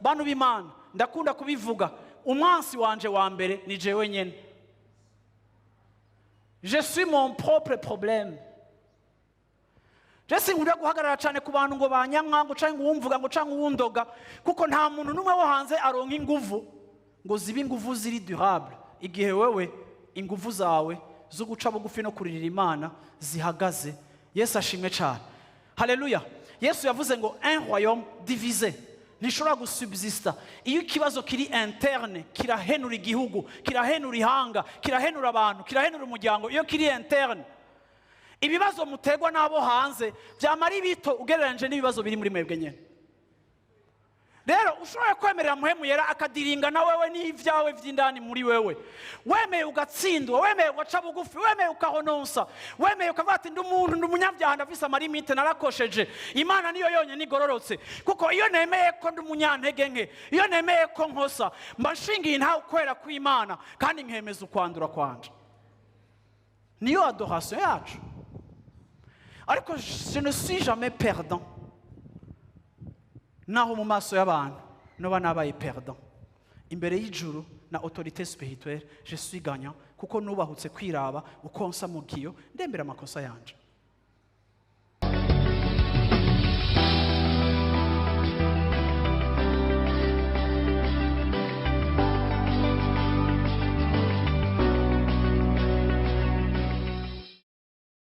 bantu b'Imana ndakunda kubivuga, umwansi wanje wa mbere ni jewe nyene. Je suis mon propre problème. Je sinkunda guhagarara cyane ku bantu ngo banyanka ngo canke uwumvuga ngo canke uwundoga, kuko nta muntu numwe wo hanze aronka inguvu ngo zibe inguvu ziri durable igihe wewe inguvu zawe zo guca bugufi no kuririra Imana zihagaze. Yesu ashimwe cyane. Haleluya. Yesu yavuze ngo un royaume divisé ntishobora gusubsista. Iyo ikibazo kiri interne kirahenura igihugu, kirahenura ihanga, kirahenura abantu, kirahenura umuryango. Iyo kiri interne, ibibazo mutegwa nabo hanze byamara bito ugereranje n'ibibazo biri muri mwebwe nyene. Rero ushobora kwemerera muhemu yera akadiringa na wewe n'ivyawe vy'indani muri wewe. Wemeye ugatsindwa, wemeye ugaca bugufi, wemeye ukahononsa, wemeye ukavuga ati ndi umuntu ndi umunyabyaha ndafise amarimite narakosheje. Imana niyo yonye nigororotse. Kuko iyo nemeye ko ndi umunyantege nke, iyo nemeye ko nkosa, mba nshingiye ntawe kwera kw'Imana kandi nkemeza ukwandura kwanje. Niyo adoration yacu. Ariko je ne suis jamais perdant. Naho mu maso y'abantu noba nabaye perdant, imbere y'ijuru na autorité spirituelle je suis gagnant, kuko nubahutse kwiraba ukonsa mu giyo ndembera amakosa yanje.